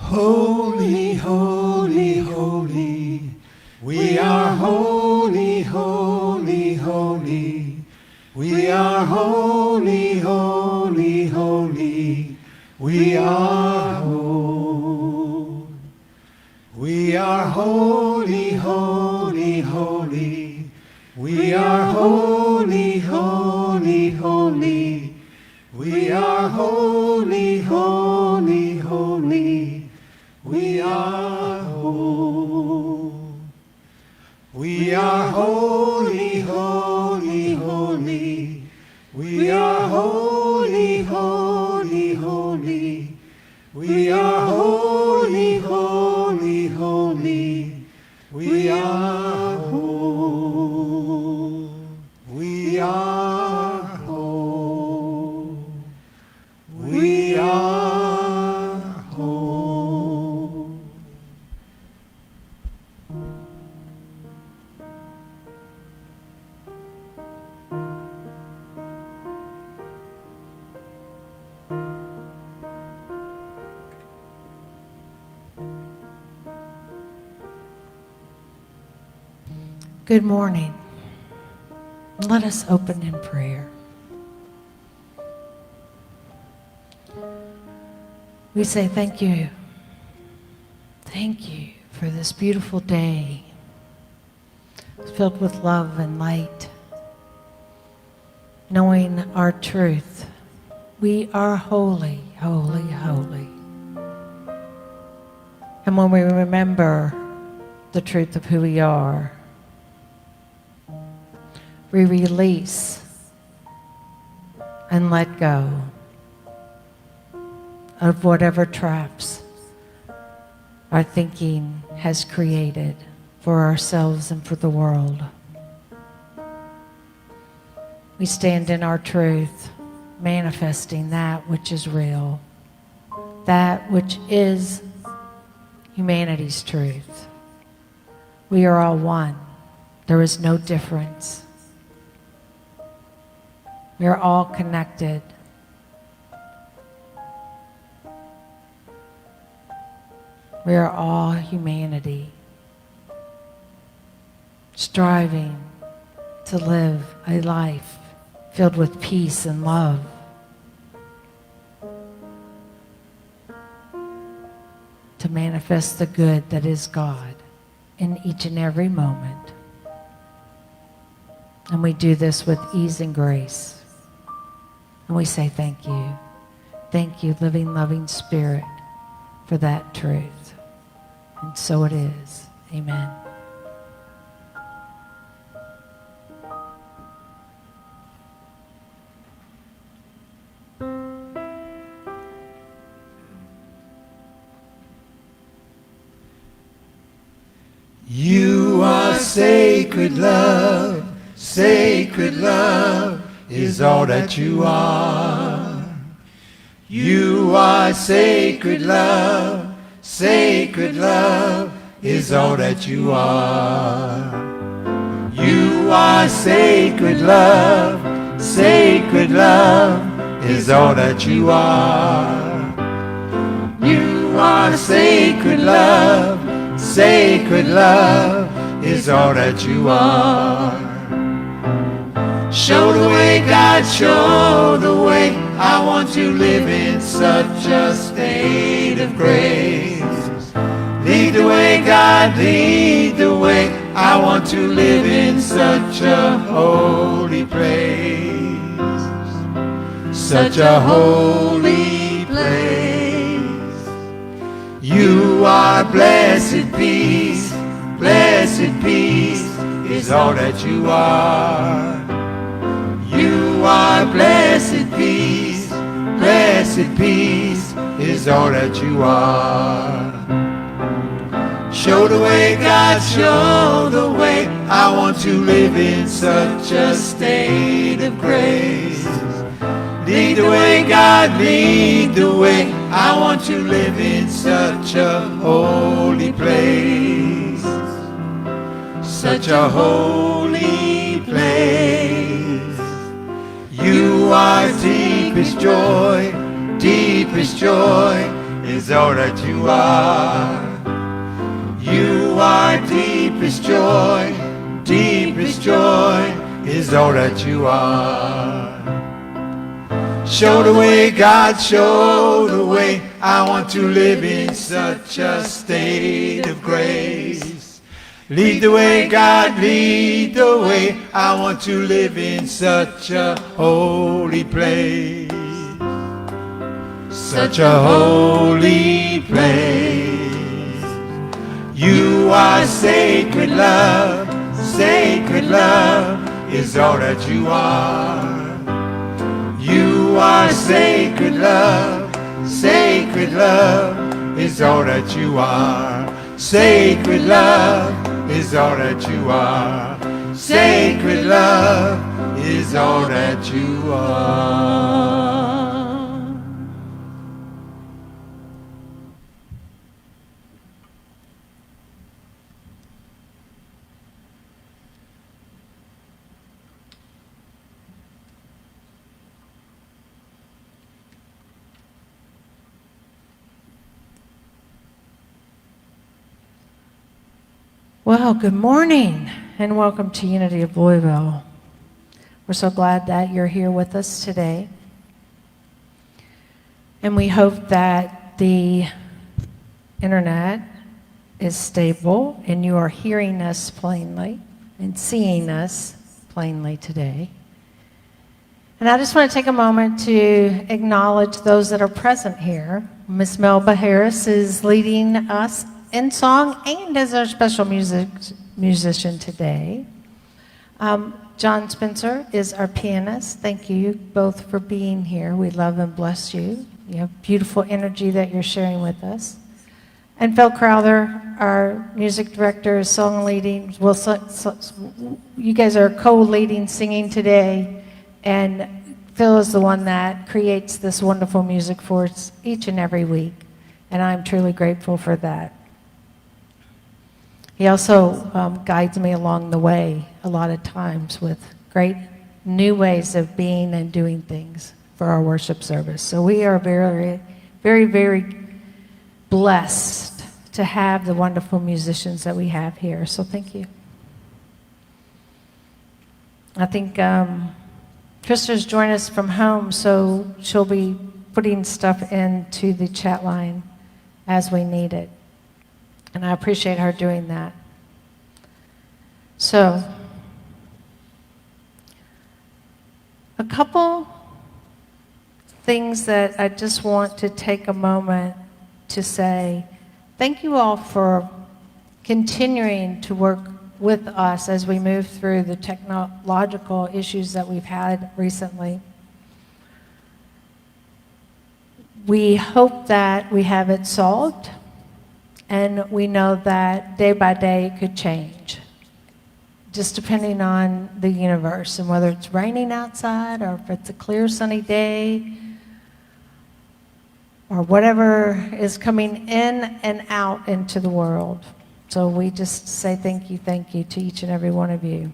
Holy, holy, holy. We are holy, holy, holy. We are holy, holy, holy. We are holy. We are holy, holy, holy. We are holy, holy, holy. We are holy, holy, holy. We are holy. We are holy, holy, holy. We are holy, holy, holy. We are holy, holy, holy. We are holy. We are holy. We are holy. Good morning. Let us open in prayer. We say thank you. Thank you for this beautiful day filled with love and light. Knowing our truth, we are holy, holy, holy. And when we remember the truth of who we are, we release and let go of whatever traps our thinking has created for ourselves and for the world. We stand in our truth, manifesting that which is real, that which is humanity's truth. We are all one. There is no difference. We are all connected. We are all humanity, striving to live a life filled with peace and love. To manifest the good that is God in each and every moment. And we do this with ease and grace. And we say thank you. Thank you, living, loving Spirit, for that truth. And so it is. Amen. You are sacred love, sacred love is all that you are. You are sacred love, sacred love is all that you are. You are sacred love, sacred love is all that you are. You are sacred love, sacred love is all that you are. Show the way, God, show the way. I want to live in such a state of grace. Lead the way, God, lead the way. I want to live in such a holy place. Such a holy place. You are blessed peace, blessed peace is all that you are. You are blessed peace, blessed peace is all that you are. Show the way, God, show the way. I want to live in such a state of grace. Lead the way, God, lead the way. I want to live in such a holy place. Such a holy place. You are deepest joy is all that you are. You are deepest joy is all that you are. Show the way, God, show the way. I want to live in such a state of grace. Lead the way, God, lead the way. I want to live in such a holy place. Such a holy place. You are sacred love is all that you are. You are sacred love is all that you are. Sacred love is all that you are. Sacred love is all that you are. Well, good morning and welcome to Unity of Louisville. We're so glad that you're here with us today. And we hope that the internet is stable and you are hearing us plainly and seeing us plainly today. And I just want to take a moment to acknowledge those that are present here. Miss Melba Harris is leading us in song and as our special musician today. John Spencer is our pianist. Thank you both for being here. We love and bless you. You have beautiful energy that you're sharing with us. And Phil Crowther, our music director, is song leading. Well, you guys are co-leading singing today, and Phil is the one that creates this wonderful music for us each and every week, and I'm truly grateful for that. He also guides me along the way a lot of times with great new ways of being and doing things for our worship service. So we are very, very, very blessed to have the wonderful musicians that we have here. So thank you. I think Trista's joined us from home, so she'll be putting stuff into the chat line as we need it. And I appreciate her doing that. So, a couple things that I just want to take a moment to say. Thank you all for continuing to work with us as we move through the technological issues that we've had recently. We hope that we have it solved. And we know that day by day it could change, just depending on the universe and whether it's raining outside or if it's a clear sunny day or whatever is coming in and out into the world. So we just say thank you to each and every one of you.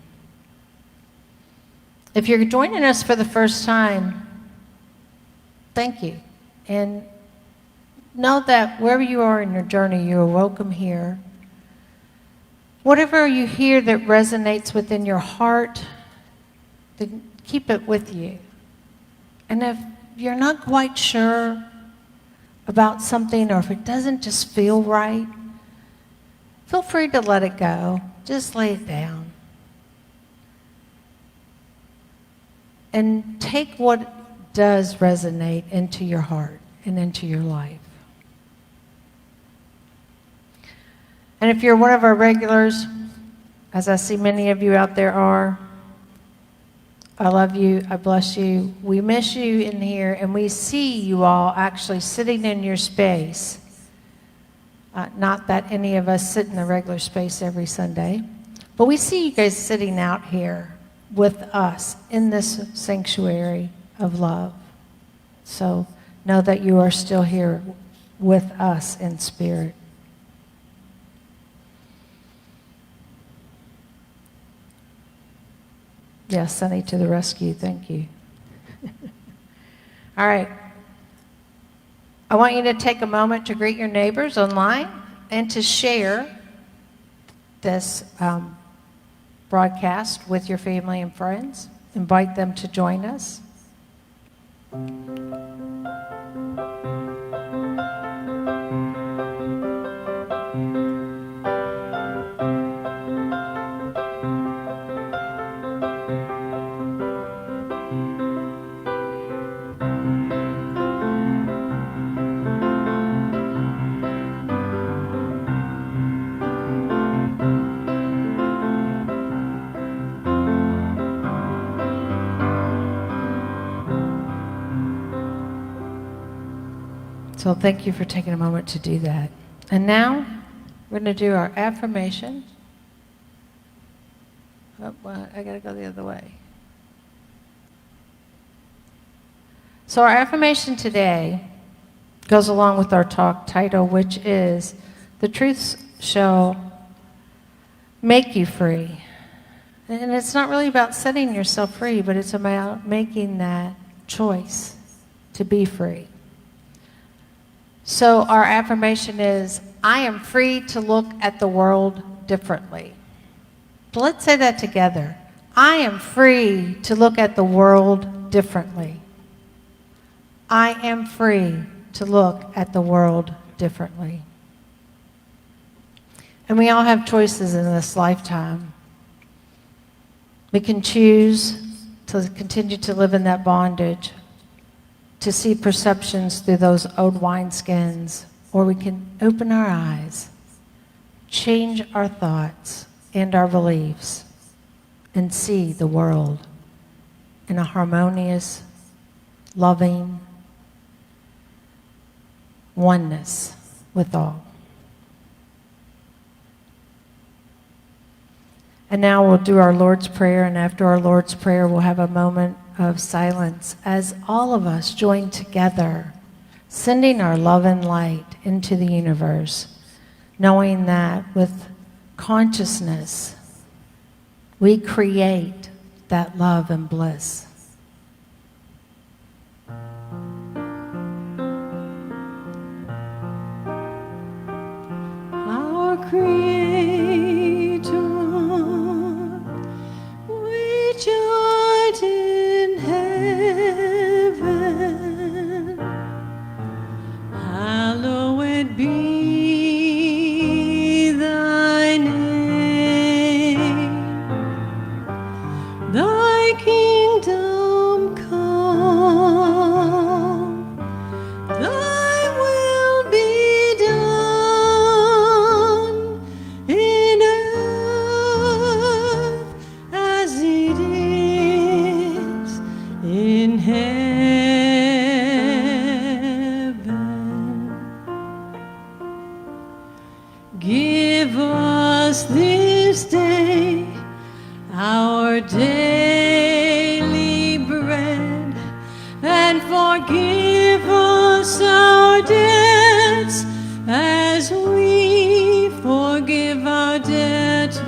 If you're joining us for the first time, thank you. And know that wherever you are in your journey, you are welcome here. Whatever you hear that resonates within your heart, then keep it with you. And if you're not quite sure about something or if it doesn't just feel right, feel free to let it go. Just lay it down. And take what does resonate into your heart and into your life. And if you're one of our regulars, as I see many of you out there are, I love you, I bless you. We miss you in here, and we see you all actually sitting in your space. Not that any of us sit in the regular space every Sunday, but we see you guys sitting out here with us in this sanctuary of love. So know that you are still here with us in spirit. Yes, Sunny to the rescue. Thank you. All right. I want you to take a moment to greet your neighbors online and to share this broadcast with your family and friends. Invite them to join us. So thank you for taking a moment to do that. And now we're going to do our affirmation. Oh, well, I got to go the other way. So our affirmation today goes along with our talk title, which is, "The truth shall make you free." And it's not really about setting yourself free, but it's about making that choice to be free. So our affirmation is, I am free to look at the world differently. So let's say that together. I am free to look at the world differently. I am free to look at the world differently. And we all have choices in this lifetime. We can choose to continue to live in that bondage, to see perceptions through those old wineskins, or we can open our eyes, change our thoughts and our beliefs, and see the world in a harmonious, loving oneness with all. And now we'll do our Lord's Prayer, and after our Lord's Prayer, we'll have a moment of silence as all of us join together, sending our love and light into the universe, knowing that with consciousness, we create that love and bliss. Our Creator, which art in heaven, hallowed be thy name. Thy kingdom come, thy will be done in earth as it is in heaven. Give us this day our daily bread, and forgive us our debts as we forgive our debtors.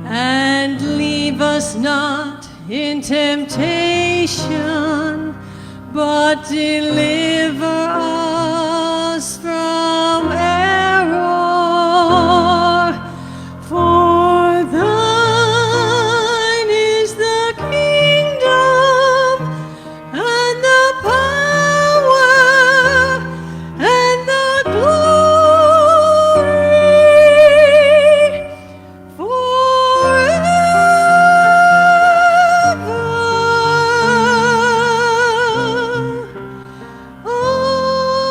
And leave us not in temptation, but deliver us from error. For thine is the kingdom and the power and the glory forever. Amen.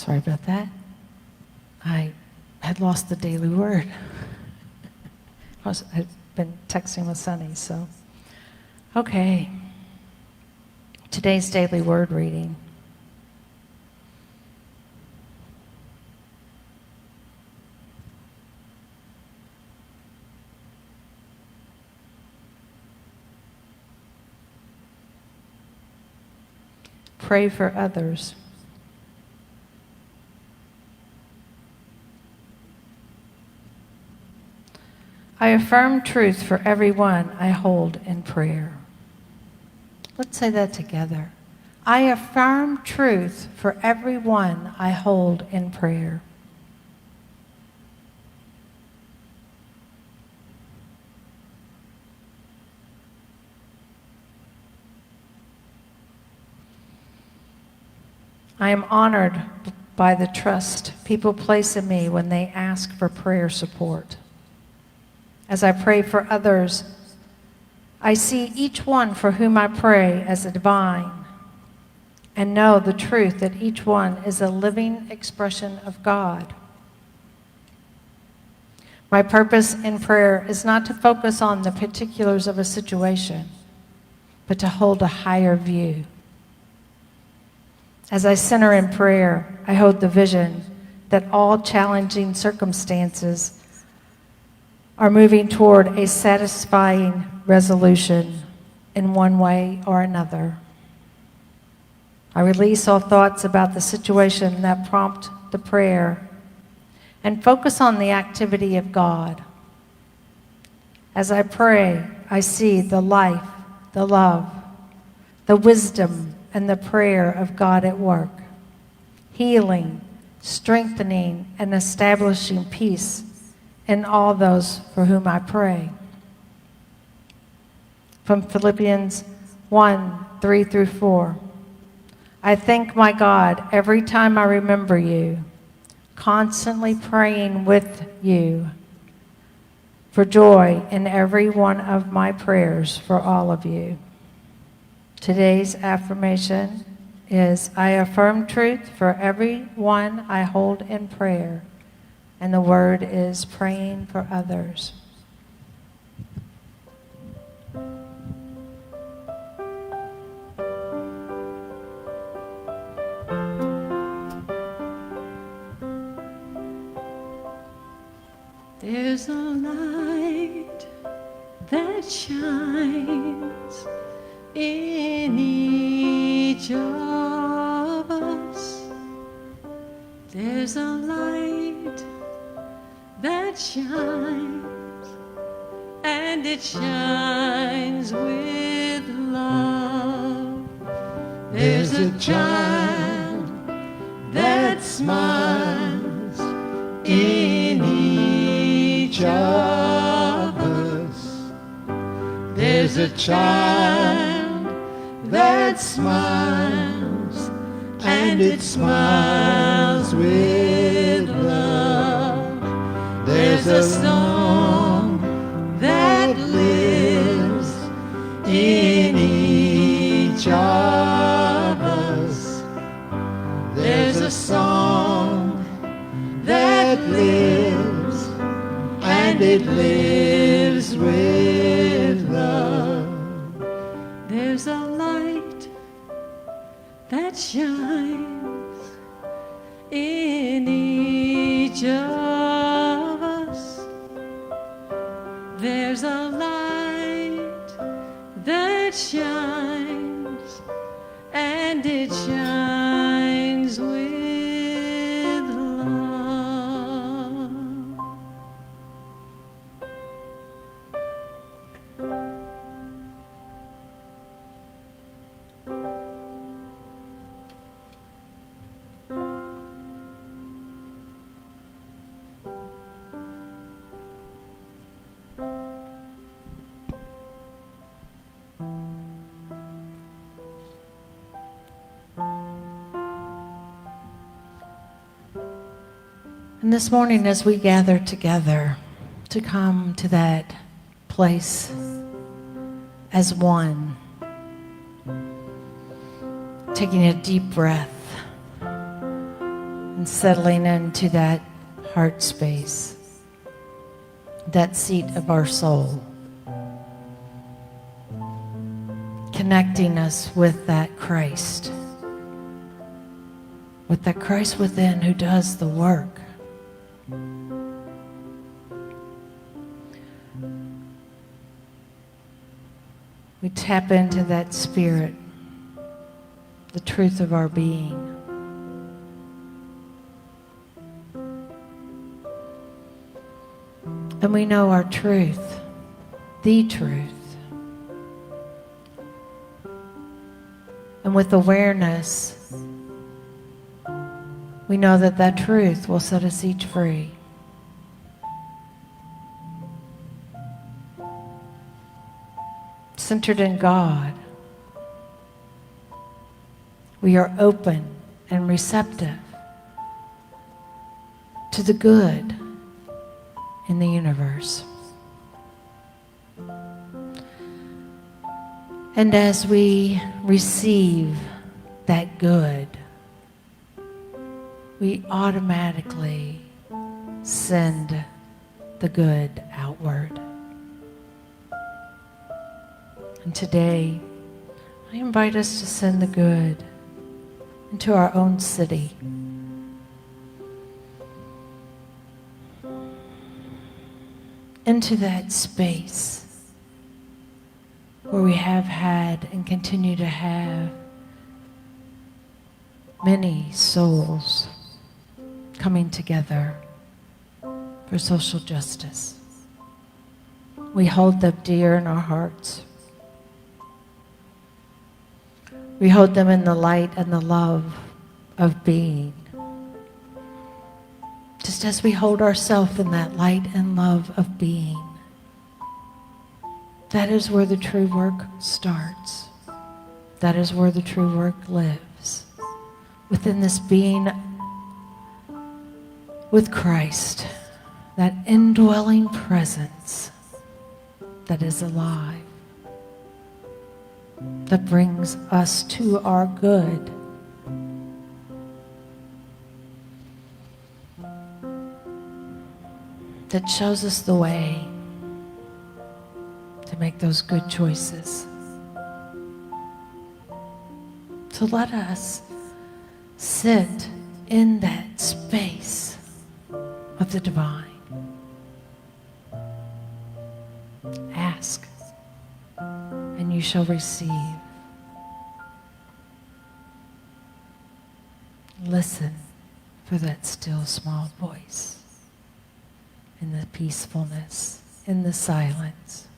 Sorry about that. I had lost the daily word. I'd been texting with Sunny, so. Okay. Today's daily word reading. Pray for others. I affirm truth for everyone I hold in prayer. Let's say that together. I affirm truth for everyone I hold in prayer. I am honored by the trust people place in me when they ask for prayer support. As I pray for others, I see each one for whom I pray as a divine and know the truth that each one is a living expression of God. My purpose in prayer is not to focus on the particulars of a situation, but to hold a higher view. As I center in prayer, I hold the vision that all challenging circumstances are moving toward a satisfying resolution in one way or another. I release all thoughts about the situation that prompt the prayer and focus on the activity of God. As I pray, I see the life, the love, the wisdom, and the prayer of God at work, healing, strengthening, and establishing peace in all those for whom I pray. From Philippians 1:3-4. I thank my God every time I remember you, constantly praying with you for joy in every one of my prayers for all of you. Today's affirmation is, I affirm truth for everyone I hold in prayer. And the word is praying for others. There's a light that shines in each of us. There's a light that shines, and it shines with love. There's a child that smiles in each of us. There's a child that smiles, and it smiles with love. There's a song that lives in each of us. There's a song that lives, and it lives with love. There's a light that shines in each of us. There's a light that shines, and it shines with love. And this morning, as we gather together to come to that place as one, taking a deep breath, and settling into that heart space, that seat of our soul, connecting us with that Christ within who does the work. We tap into that spirit, the truth of our being. And we know our truth, the truth. And with awareness, we know that that truth will set us each free. Centered in God, we are open and receptive to the good in the universe. And as we receive that good, we automatically send the good outward. And today, I invite us to send the good into our own city. Into that space where we have had and continue to have many souls coming together for social justice. We hold them dear in our hearts. We hold them in the light and the love of being. Just as we hold ourselves in that light and love of being. That is where the true work starts. That is where the true work lives. Within this being with Christ, that indwelling presence that is alive, that brings us to our good. That shows us the way to make those good choices. So let us sit in that space of the divine. Ask, and you shall receive. Listen for that still small voice in the peacefulness, in the silence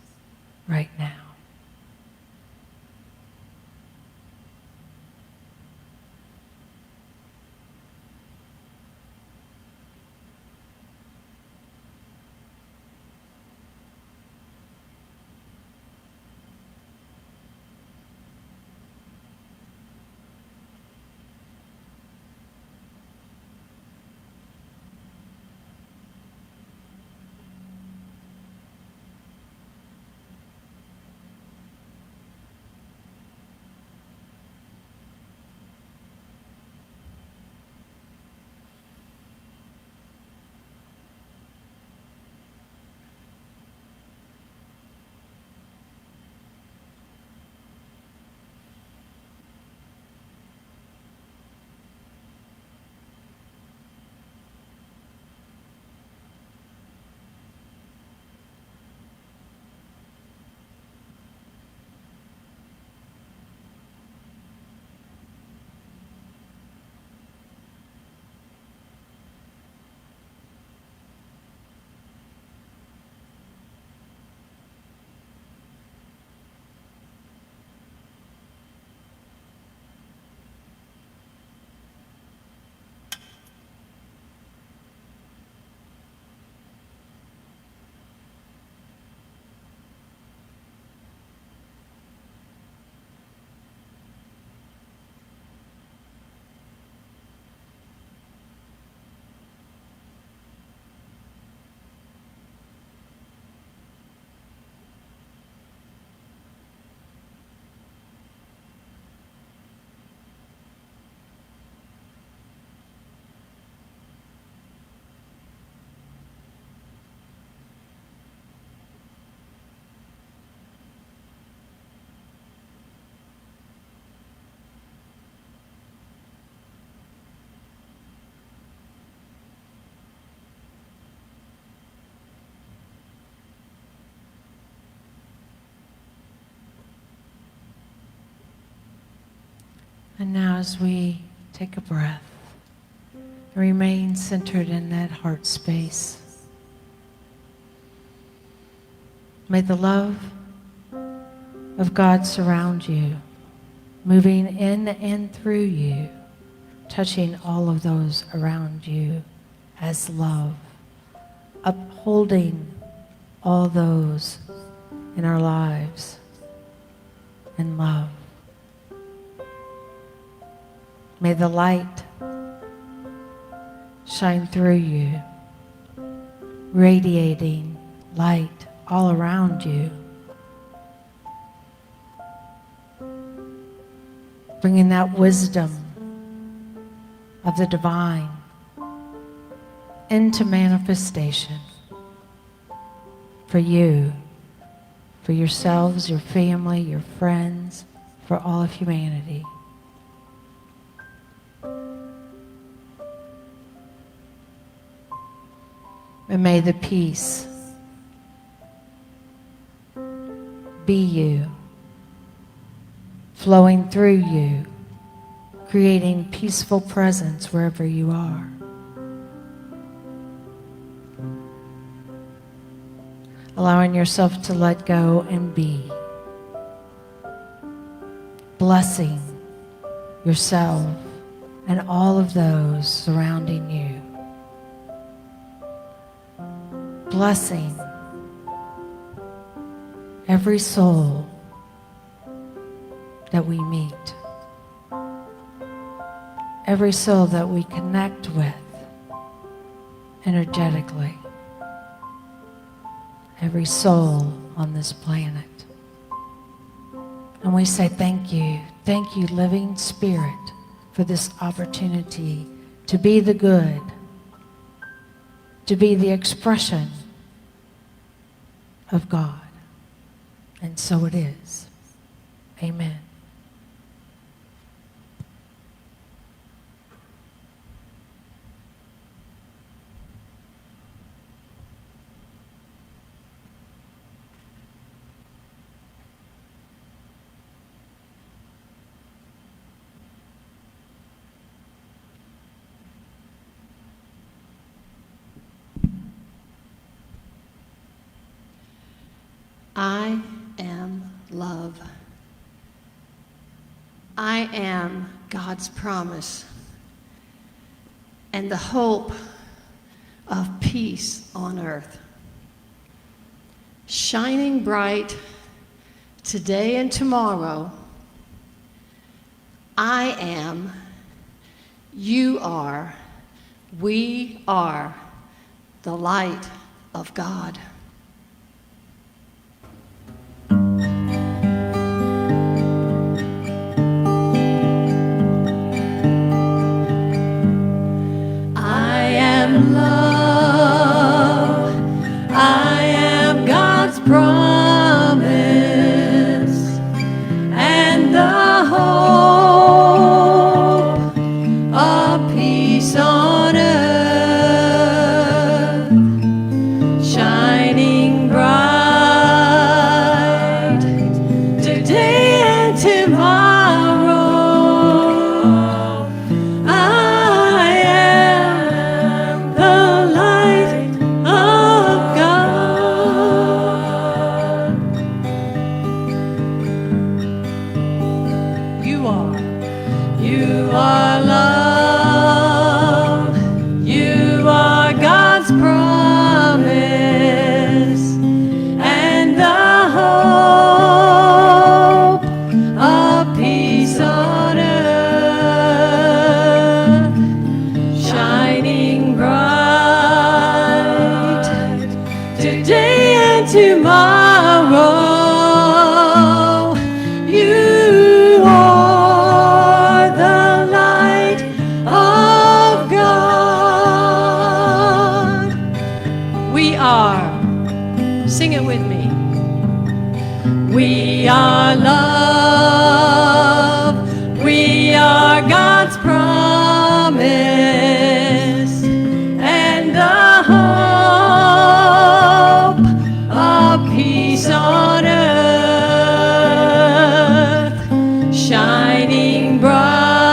right now. And now as we take a breath, remain centered in that heart space. May the love of God surround you, moving in and through you, touching all of those around you as love, upholding all those in our lives in love. May the light shine through you, radiating light all around you, bringing that wisdom of the divine into manifestation for you, for yourselves, your family, your friends, for all of humanity. And may the peace be you, flowing through you, creating peaceful presence wherever you are. Allowing yourself to let go and be. Blessing yourself and all of those surrounding you. Blessing every soul that we meet, every soul that we connect with energetically, every soul on this planet. And we say thank you, living Spirit, for this opportunity to be the good, to be the expression of God. And so it is. Amen. I am love. I am God's promise and the hope of peace on earth. Shining bright today and tomorrow, I am, you are, we are the light of God. Love, I am God's promise and the hope of peace on earth, shining bright today and tomorrow. Tomorrow, you are the light of God. We are, sing it with me. We are love, we are God's promise, and the hope of peace on earth, shining bright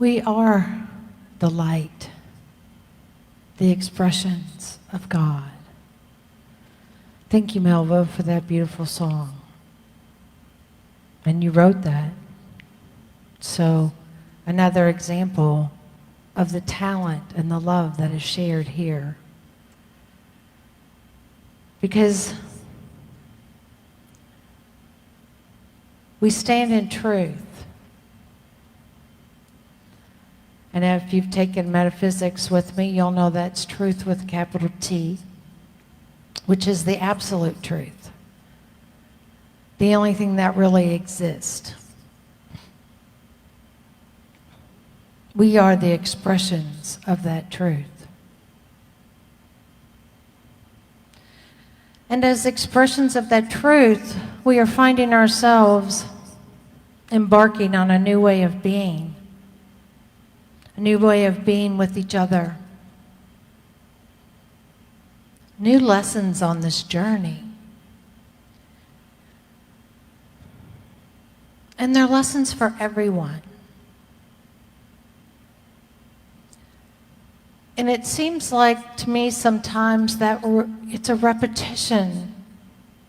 We are the light, the expressions of God. Thank you, Melba, for that beautiful song. And you wrote that. So, another example of the talent and the love that is shared here. Because we stand in truth. And if you've taken metaphysics with me, you'll know that's truth with a capital T, which is the absolute truth. The only thing that really exists. We are the expressions of that truth. And as expressions of that truth, we are finding ourselves embarking on a new way of being. A new way of being with each other. New lessons on this journey. And they're lessons for everyone. And it seems like to me sometimes that it's a repetition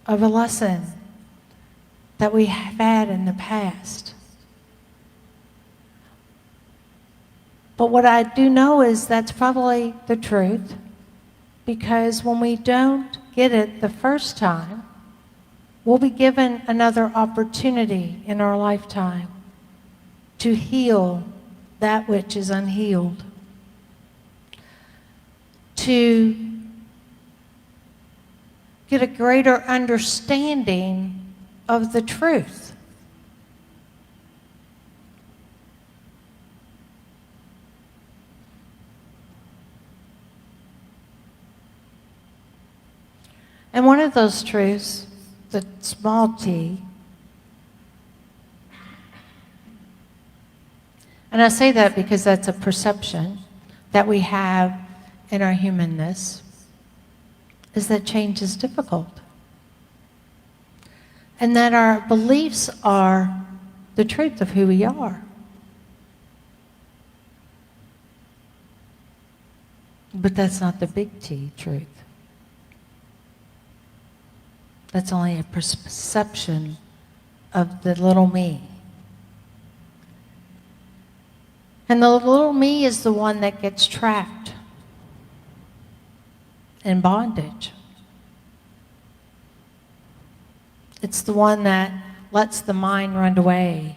of a lesson that we have had in the past. But what I do know is that's probably the truth, because when we don't get it the first time, we'll be given another opportunity in our lifetime to heal that which is unhealed, to get a greater understanding of the truth. And one of those truths, the small t, and I say that because that's a perception that we have in our humanness, is that change is difficult. And that our beliefs are the truth of who we are. But that's not the big T truth. That's only a perception of the little me. And the little me is the one that gets trapped in bondage. It's the one that lets the mind run away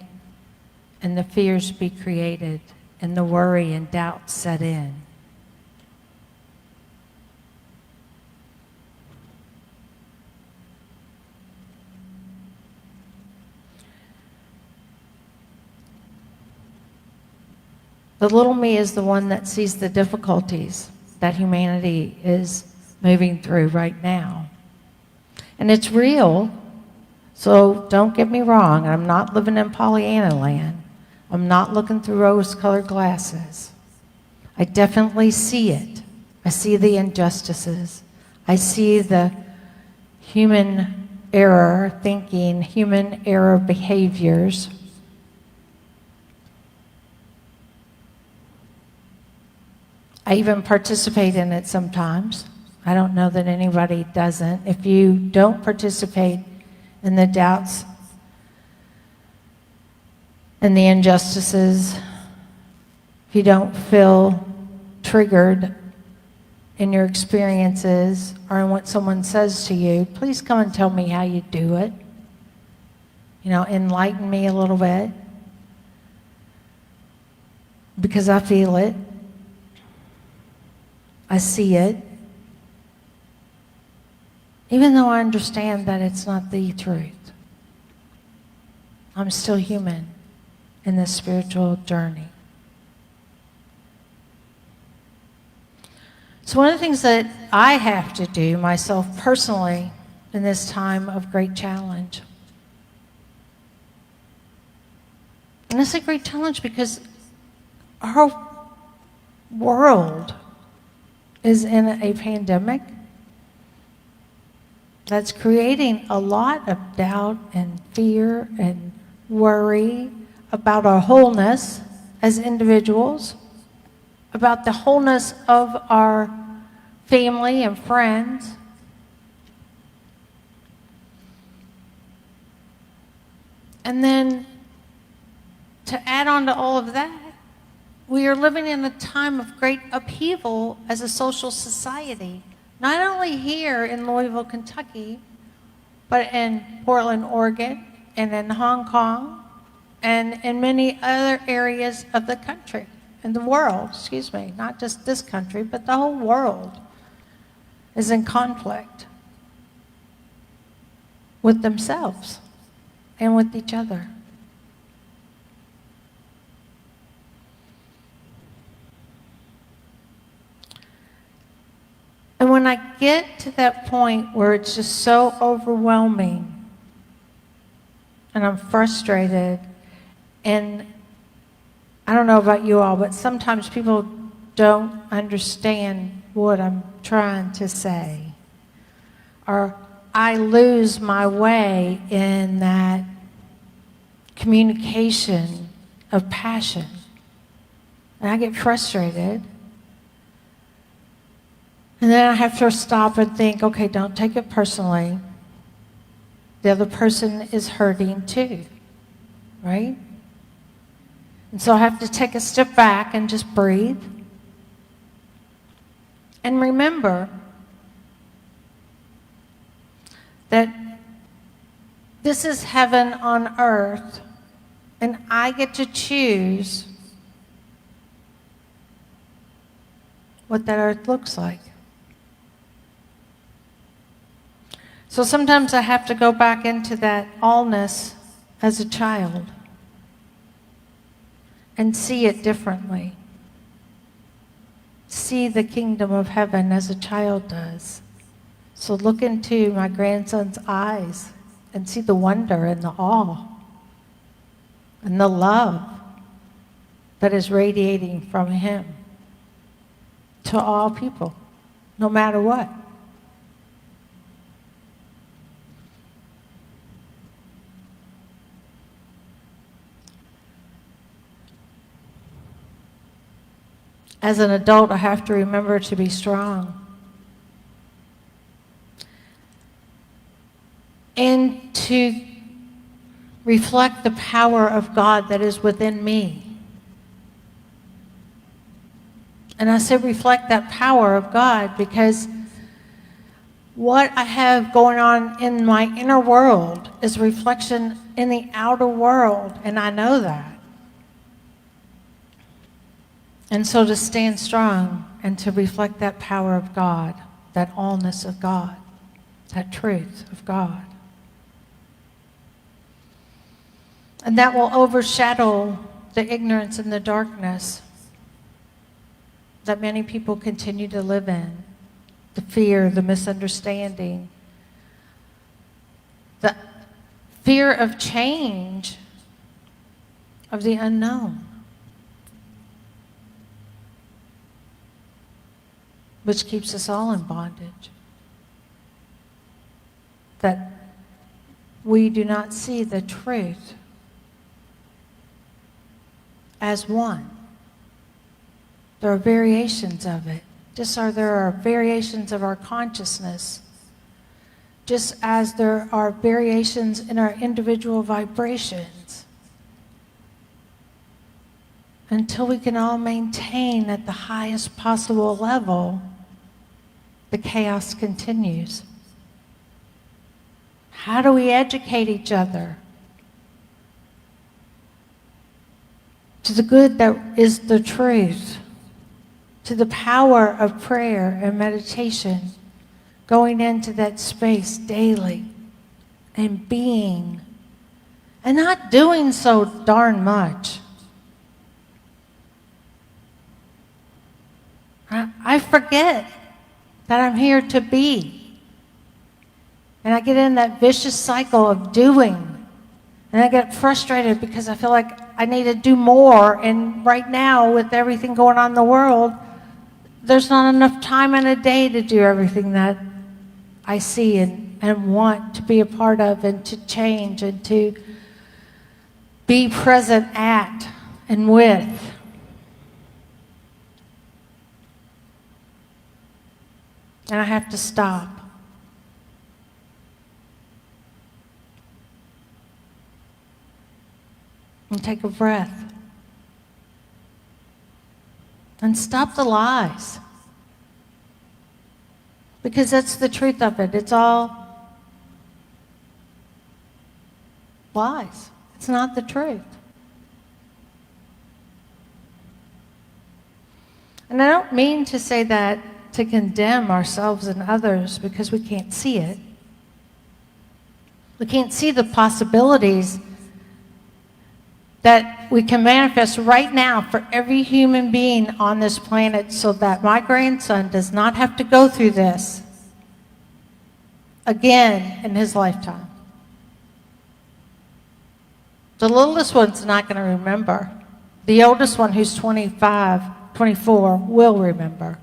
and the fears be created and the worry and doubt set in. The little me is the one that sees the difficulties that humanity is moving through right now. And it's real, so don't get me wrong. I'm not living in Pollyanna land. I'm not looking through rose-colored glasses. I definitely see it. I see the injustices. I see the human error thinking, human error behaviors. I even participate in it sometimes. I don't know that anybody doesn't. If you don't participate in the doubts and the injustices, if you don't feel triggered in your experiences or in what someone says to you, please come and tell me how you do it. You know, enlighten me a little bit, because I feel it. I see it. Even though I understand that it's not the truth. I'm still human in this spiritual journey. So one of the things that I have to do myself personally in this time of great challenge, and it's a great challenge because our world is in a pandemic that's creating a lot of doubt and fear and worry about our wholeness as individuals, about the wholeness of our family and friends. And then to add on to all of that, we are living in a time of great upheaval as a social society, not only here in Louisville, Kentucky, but in Portland, Oregon, and in Hong Kong, and in many other areas of the country, and the world, not just this country, but the whole world is in conflict with themselves and with each other. And when I get to that point where it's just so overwhelming and I'm frustrated, and I don't know about you all, but sometimes people don't understand what I'm trying to say, or I lose my way in that communication of passion, and I get frustrated. And then I have to stop and think, okay, don't take it personally. The other person is hurting too, right? And so I have to take a step back and just breathe. And remember that this is heaven on earth, and I get to choose what that earth looks like. So sometimes I have to go back into that allness as a child and see it differently. See the kingdom of heaven as a child does. So look into my grandson's eyes and see the wonder and the awe and the love that is radiating from him to all people, no matter what. As an adult, I have to remember to be strong and to reflect the power of God that is within me. And I say reflect that power of God because what I have going on in my inner world is a reflection in the outer world, and I know that. And so to stand strong and to reflect that power of God, that allness of God, that truth of God. And that will overshadow the ignorance and the darkness that many people continue to live in. The fear, the misunderstanding, the fear of change, of the unknown, which keeps us all in bondage. That we do not see the truth as one. There are variations of it, just as there are variations of our consciousness, just as there are variations in our individual vibrations. Until we can all maintain at the highest possible level, the chaos continues. How do we educate each other to the good that is the truth, to the power of prayer and meditation, going into that space daily and being, and not doing so darn much. I forget that I'm here to be. And I get in that vicious cycle of doing. And I get frustrated because I feel like I need to do more. And right now, with everything going on in the world, there's not enough time in a day to do everything that I see and want to be a part of and to change and to be present at and with. And I have to stop. And take a breath. And stop the lies. Because that's the truth of it. It's all lies. It's not the truth. And I don't mean to say that to condemn ourselves and others because we can't see it. We can't see the possibilities that we can manifest right now for every human being on this planet so that my grandson does not have to go through this again in his lifetime. The littlest one's not going to remember. The oldest one, who's 24, will remember.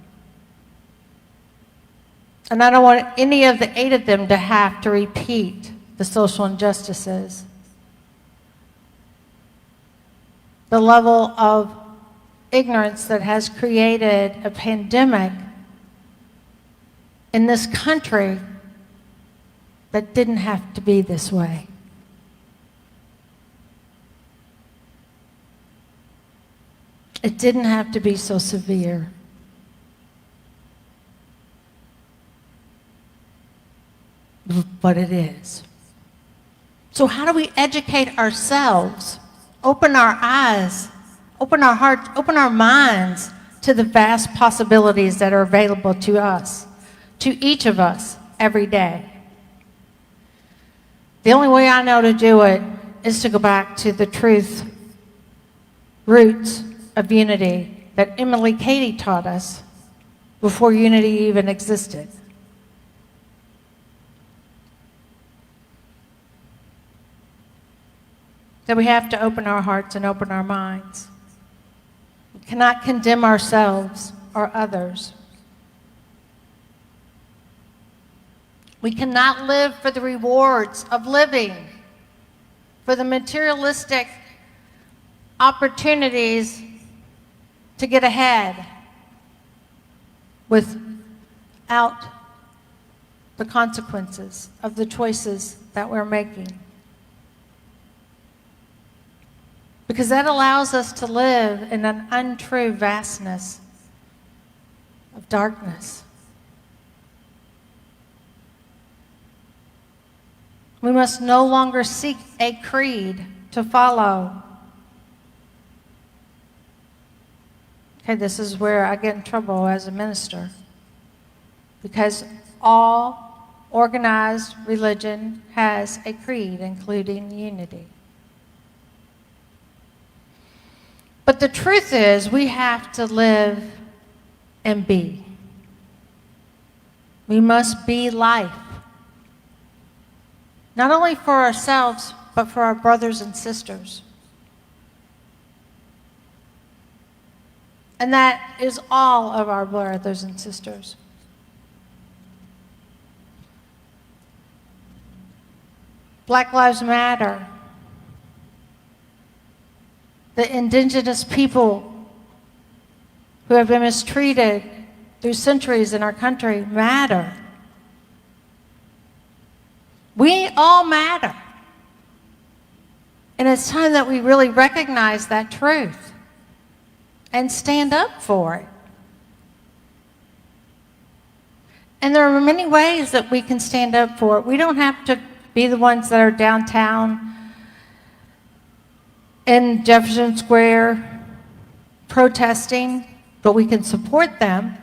And I don't want any of the 8 of them to have to repeat the social injustices. The level of ignorance that has created a pandemic in this country that didn't have to be this way. It didn't have to be so severe. But it is. So how do we educate ourselves? Open our eyes, open our hearts, open our minds to the vast possibilities that are available to us, to each of us, every day. The only way I know to do it is to go back to the truth roots of unity that Emily Cady taught us before unity even existed. That we have to open our hearts and open our minds. We cannot condemn ourselves or others. We cannot live for the rewards of living, for the materialistic opportunities to get ahead without the consequences of the choices that we're making. Because that allows us to live in an untrue vastness of darkness. We must no longer seek a creed to follow. Okay, this is where I get in trouble as a minister. Because all organized religion has a creed, including unity. But the truth is, we have to live and be. We must be life. Not only for ourselves, but for our brothers and sisters. And that is all of our brothers and sisters. Black Lives Matter. The indigenous people who have been mistreated through centuries in our country matter. We all matter. And it's time that we really recognize that truth and stand up for it. And there are many ways that we can stand up for it. We don't have to be the ones that are downtown in Jefferson Square protesting, but we can support them.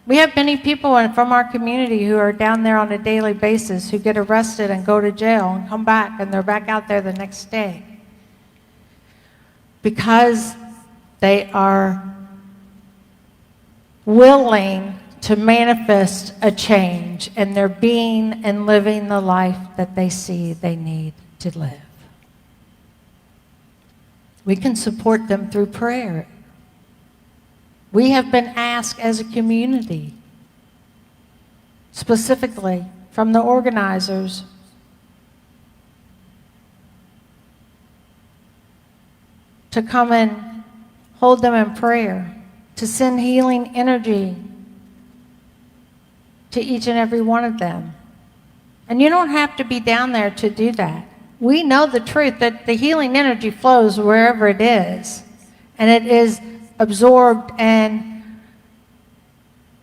We have many people from our community who are down there on a daily basis who get arrested and go to jail and come back, and they're back out there the next day because they are willing to manifest a change, and they're being and living the life that they see they need to live. We can support them through prayer. We have been asked as a community, specifically from the organizers, to come and hold them in prayer, to send healing energy to each and every one of them. And you don't have to be down there to do that. We know the truth that the healing energy flows wherever it is, and it is absorbed and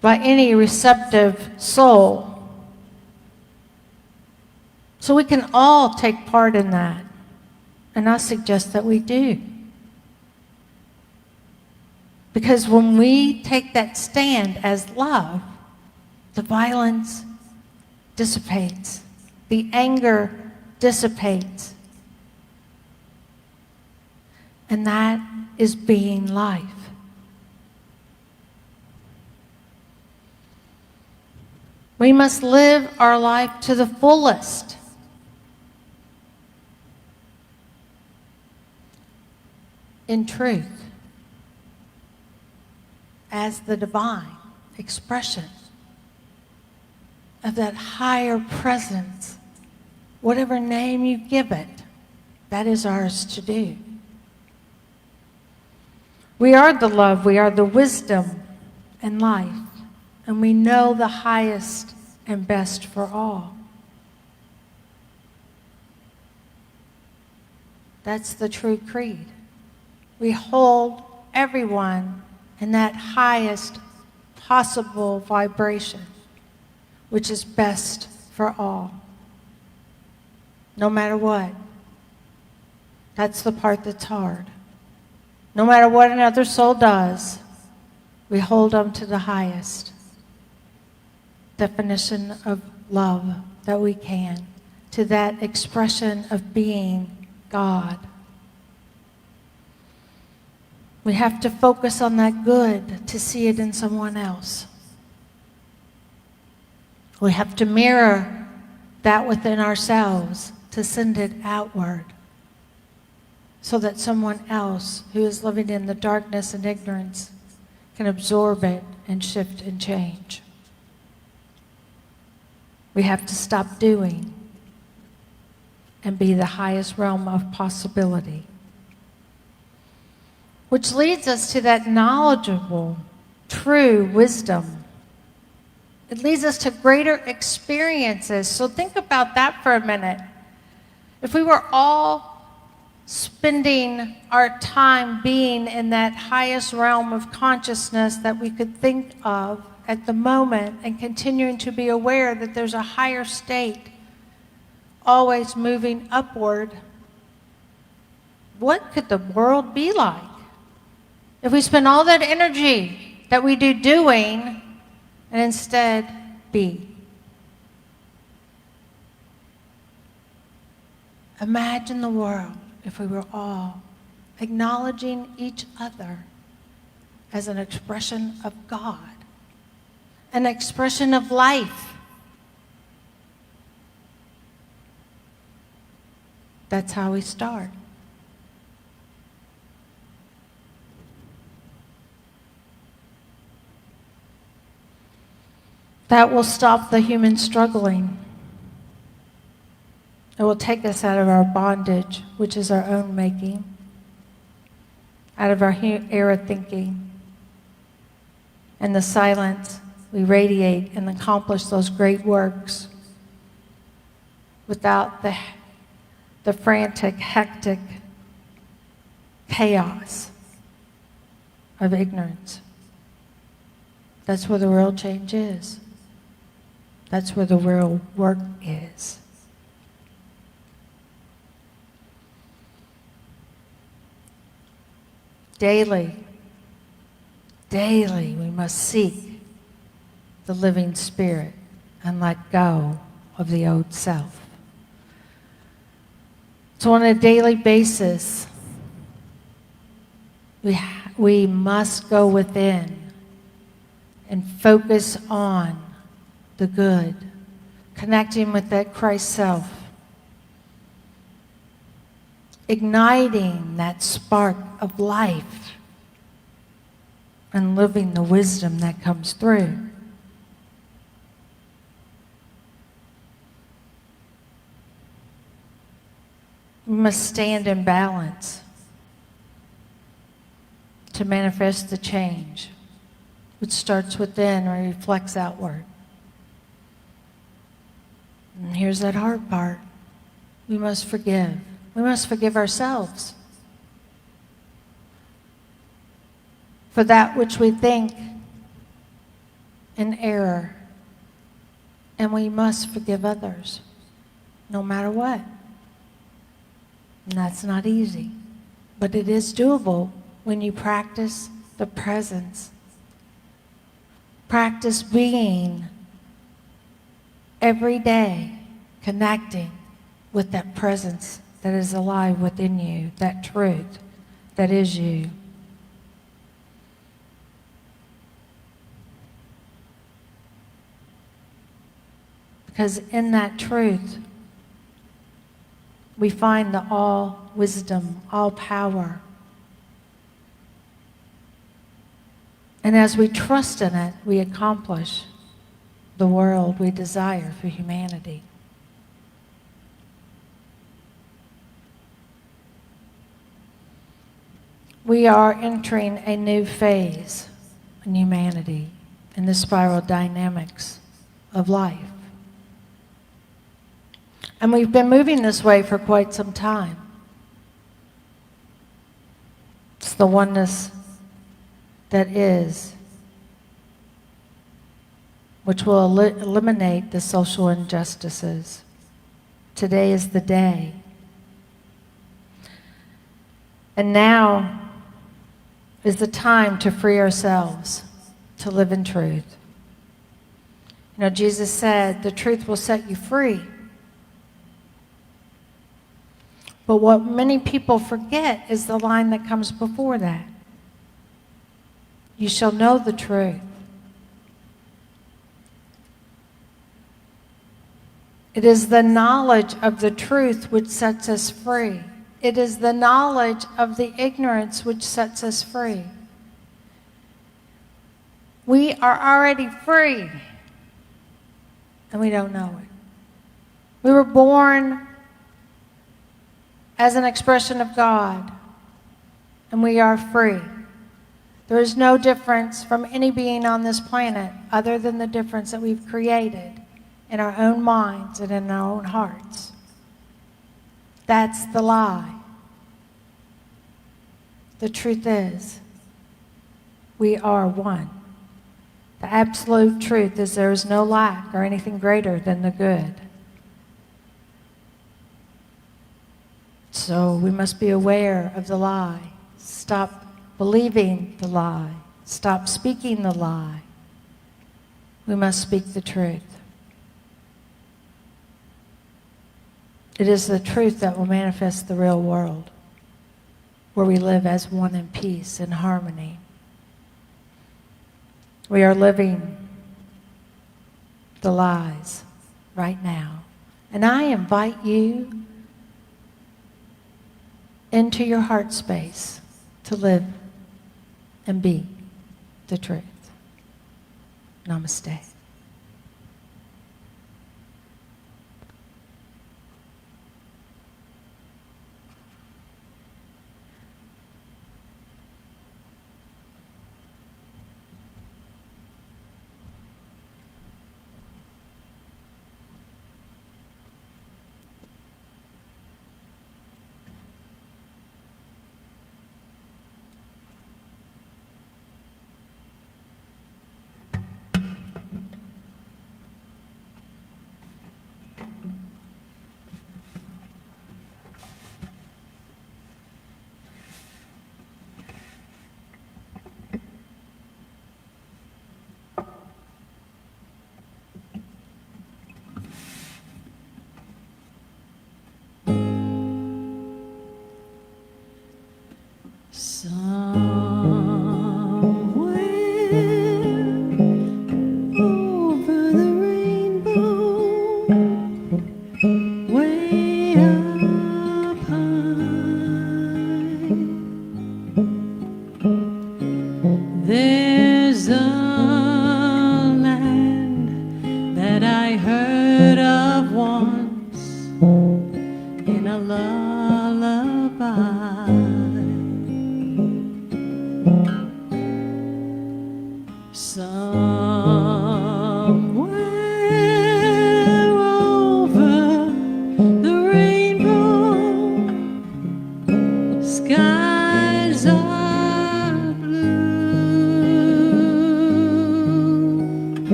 by any receptive soul. So we can all take part in that, and I suggest that we do. Because when we take that stand as love, the violence dissipates, the anger dissipates, and that is being life. We must live our life to the fullest. In truth, as the divine expression of that higher presence, whatever name you give it, that is ours to do. We are the love, we are the wisdom and life, and we know the highest and best for all. That's the true creed. We hold everyone in that highest possible vibration, which is best for all, no matter what. That's the part that's hard. No matter what another soul does, we hold them to the highest definition of love that we can, to that expression of being God. We have to focus on that good to see it in someone else. We have to mirror that within ourselves to send it outward so that someone else who is living in the darkness and ignorance can absorb it and shift and change. We have to stop doing and be the highest realm of possibility. Which leads us to that knowledgeable, true wisdom. It leads us to greater experiences. So think about that for a minute. If we were all spending our time being in that highest realm of consciousness that we could think of at the moment, and continuing to be aware that there's a higher state always moving upward, what could the world be like? If we spend all that energy that we do doing and instead be. Imagine the world if we were all acknowledging each other as an expression of God, an expression of life. That's how we start. That will stop the human struggling. It will take us out of our bondage, which is our own making, out of our era thinking. In the silence, we radiate and accomplish those great works without the frantic, hectic chaos of ignorance. That's where the real change is. That's where the real work is. Daily, we must seek the living spirit and let go of the old self. So on a daily basis, we must go within and focus on the good, connecting with that Christ self, igniting that spark of life, and living the wisdom that comes through. We must stand in balance to manifest the change, which starts within and reflects outward. And here's that hard part. We must forgive. We must forgive ourselves for that which we think in error. And we must forgive others, no matter what. And that's not easy. But it is doable when you practice the presence. Practice being every day connecting with that presence that is alive within you, that truth that is you. Because in that truth, we find the all wisdom, all power. And as we trust in it, we accomplish the world we desire for humanity. We are entering a new phase in humanity, in the spiral dynamics of life. And we've been moving this way for quite some time. It's the oneness that is, which will eliminate the social injustices. Today is the day. And now is the time to free ourselves, to live in truth. You know, Jesus said, the truth will set you free. But what many people forget is the line that comes before that. You shall know the truth. It is the knowledge of the truth which sets us free. It is the knowledge of the ignorance which sets us free. We are already free, and we don't know it. We were born as an expression of God, and we are free. There is no difference from any being on this planet other than the difference that we've created in our own minds and in our own hearts. That's the lie. The truth is, we are one. The absolute truth is there is no lack or anything greater than the good. So we must be aware of the lie. Stop believing the lie. Stop speaking the lie. We must speak the truth. It is the truth that will manifest the real world, where we live as one in peace and harmony. We are living the lies right now. And I invite you into your heart space to live and be the truth. Namaste. Somewhere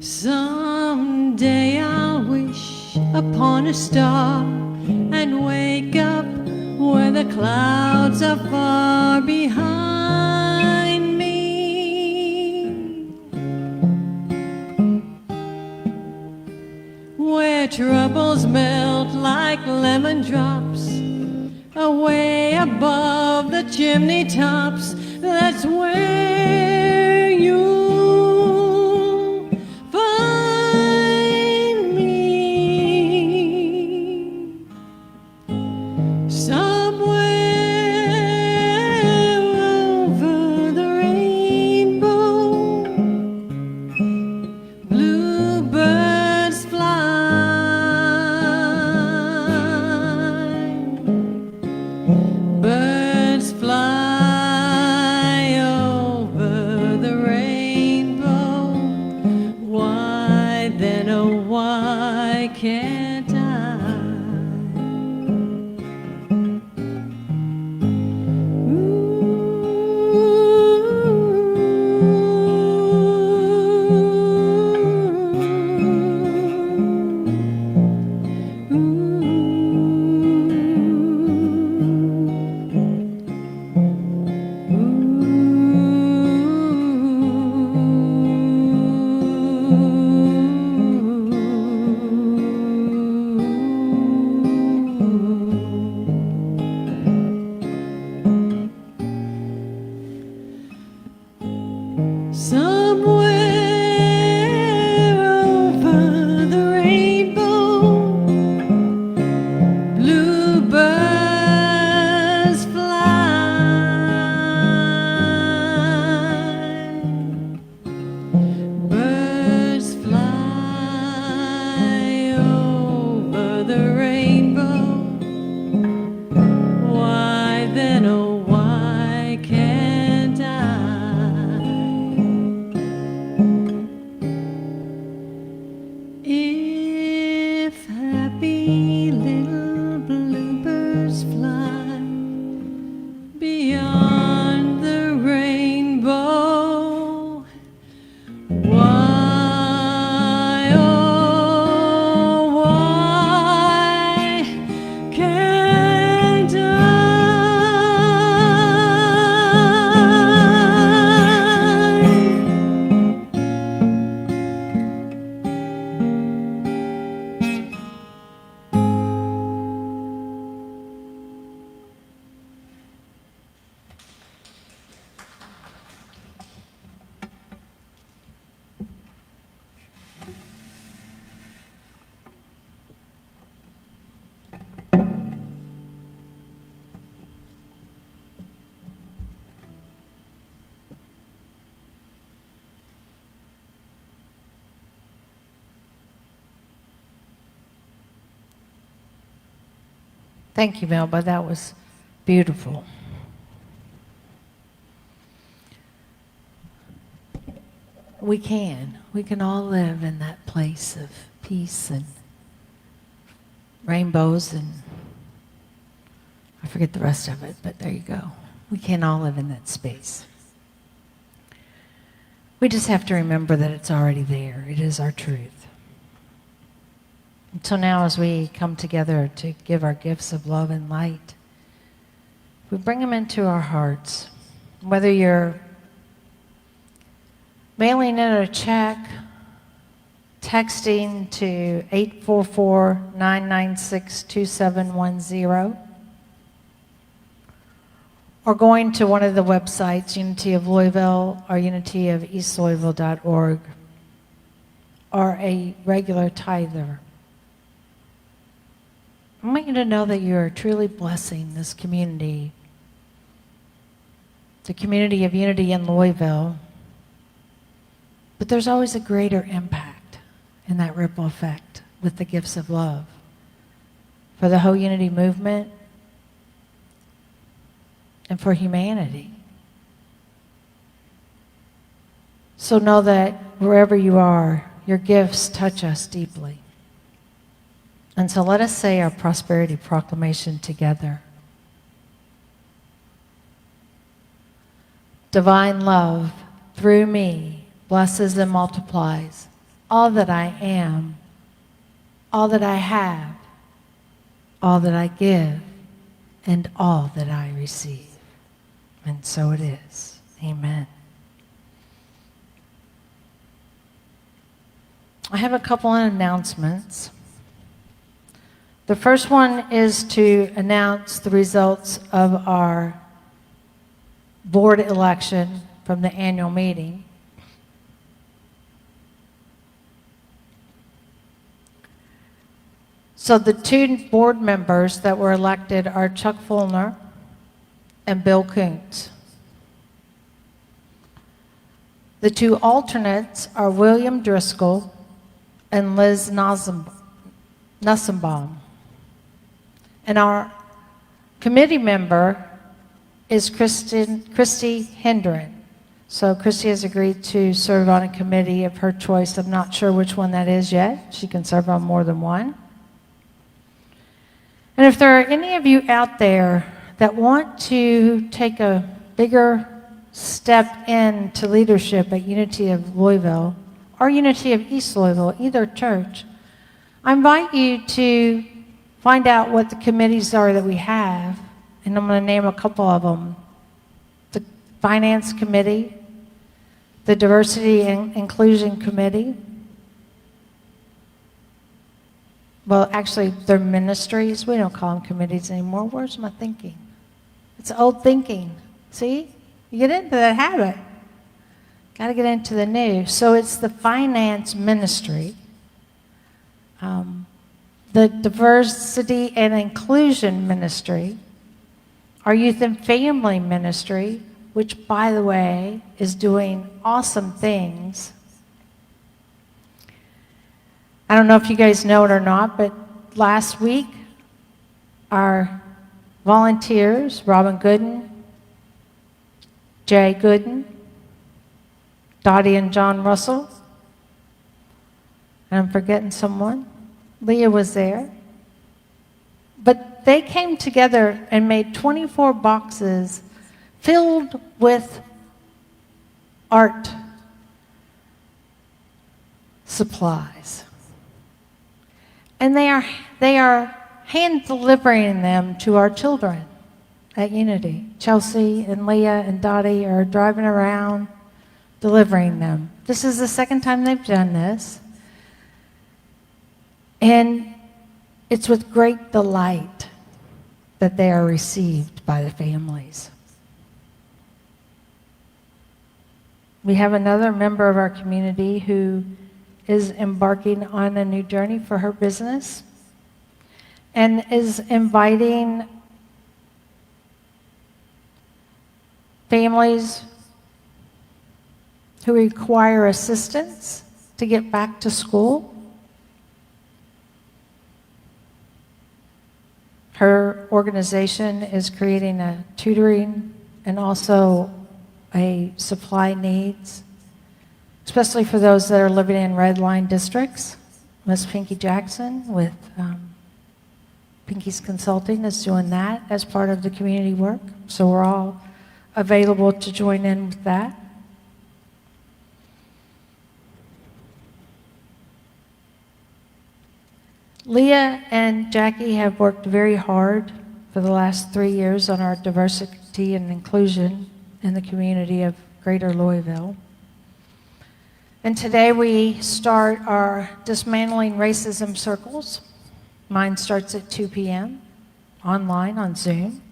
Someday I'll wish upon a star and wake up where the clouds are far behind me, where troubles melt like lemon drops away above the chimney tops. That's where you'll find me, somewhere over the rainbow. Bluebirds fly, birds fly over the rainbow. Why then, oh why can't I? Somewhere over the rainbow, bluebirds fly, birds fly over the rainbow. Why then, oh why can't I? If happy little bluebirds fly beyond the rainbow, why, oh, why can't I? Thank you, Melba. That was beautiful. We can all live in that place of peace and rainbows and I forget the rest of it, but there you go. We can all live in that space. We just have to remember that it's already there. It is our truth. And so now as we come together to give our gifts of love and light, we bring them into our hearts. Whether you're mailing in a check, texting to 844-996-2710, or going to one of the websites, Unity of Louisville or unityofeastlouisville.org, or a regular tither. I want you to know that you are truly blessing this community, the community of Unity in Louisville. But there's always a greater impact in that ripple effect with the gifts of love for the whole Unity movement and for humanity. So know that wherever you are, your gifts touch us deeply. And so let us say our prosperity proclamation together. Divine love, through me, blesses and multiplies all that I am, all that I have, all that I give, and all that I receive. And so it is. Amen. I have a couple of announcements. The first one is to announce the results of our board election from the annual meeting. So the two board members that were elected are Chuck Fulner and Bill Koontz. The two alternates are William Driscoll and Liz Nussenbaum. And our committee member is Christy Hendren. So Christy has agreed to serve on a committee of her choice. I'm not sure which one that is yet. She can serve on more than one. And if there are any of you out there that want to take a bigger step into leadership at Unity of Louisville or Unity of East Louisville, either church, I invite you to find out what the committees are that we have, and I'm going to name a couple of them. The Finance Committee, the Diversity and Inclusion Committee. Well, actually, they're ministries. We don't call them committees anymore. Where's my thinking? It's old thinking. See? You get into that habit. Got to get into the new. So it's the Finance Ministry. The Diversity and Inclusion Ministry, our Youth and Family Ministry, which, by the way, is doing awesome things. I don't know if you guys know it or not, but last week, our volunteers, Robin Gooden, Jay Gooden, Dottie and John Russell, and I'm forgetting someone. Leah was there. But they came together and made 24 boxes filled with art supplies. And they are hand delivering them to our children at Unity. Chelsea and Leah and Dottie are driving around delivering them. This is the second time they've done this. And it's with great delight that they are received by the families. We have another member of our community who is embarking on a new journey for her business and is inviting families who require assistance to get back to school. Her organization is creating a tutoring and also a supply needs, especially for those that are living in red line districts. Miss Pinky Jackson with Pinky's Consulting is doing that as part of the community work. So we're all available to join in with that. Leah and Jackie have worked very hard for the last 3 years on our diversity and inclusion in the community of Greater Louisville. And today we start our Dismantling Racism Circles. Mine starts at 2 p.m. online on Zoom.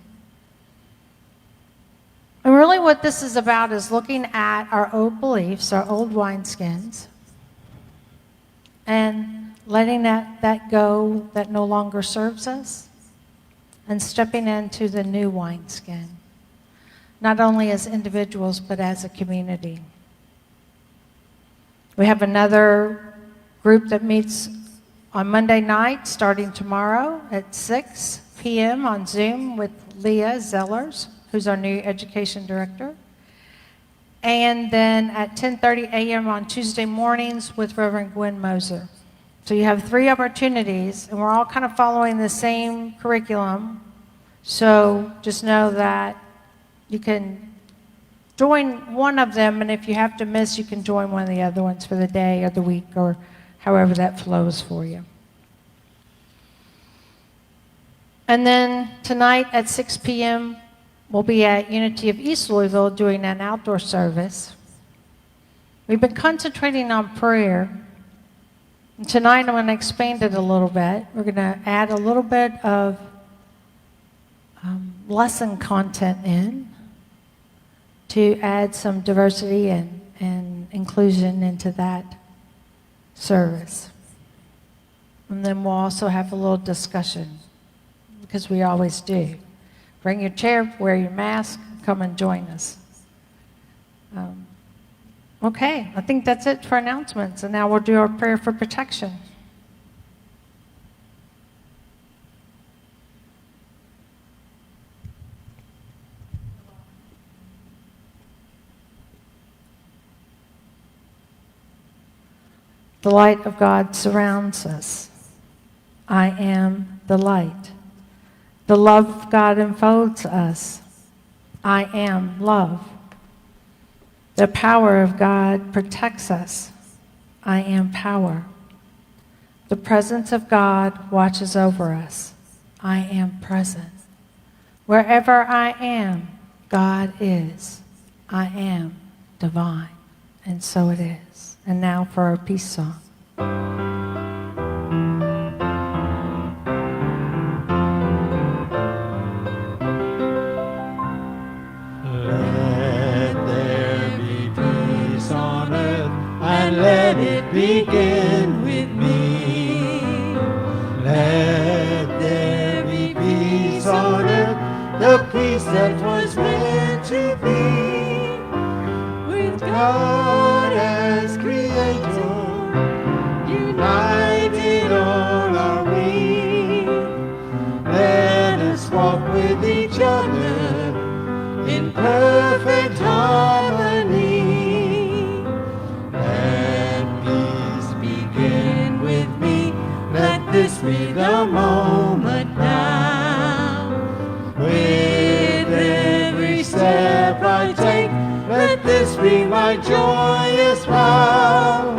And really what this is about is looking at our old beliefs, our old wineskins, and letting that go that no longer serves us, and stepping into the new wineskin, not only as individuals, but as a community. We have another group that meets on Monday night, starting tomorrow at 6 p.m. on Zoom with Leah Zellers, who's our new education director. And then at 10:30 a.m. on Tuesday mornings with Reverend Gwen Moser. So you have 3 opportunities, and we're all kind of following the same curriculum. So just know that you can join one of them, and if you have to miss, you can join one of the other ones for the day or the week or however that flows for you. And then tonight at 6 p.m., we'll be at Unity of East Louisville doing an outdoor service. We've been concentrating on prayer. And tonight I'm going to expand it a little bit. We're going to add a little bit of lesson content in to add some diversity and inclusion into that service. And then we'll also have a little discussion, because we always do. Bring your chair, wear your mask, come and join us. Okay, I think that's it for announcements, and now we'll do our prayer for protection. The light of God surrounds us. I am the light. The love of God enfolds us. I am love. The power of God protects us. I am power. The presence of God watches over us. I am present. Wherever I am, God is. I am divine. And so it is. And now for our peace song. Let it begin with me. Let there be peace on earth, the peace that was meant to be. With God as Creator, united all are we. Let us walk with each other in perfect harmony. This be the moment now. With every step I take, let this be my joyous vow.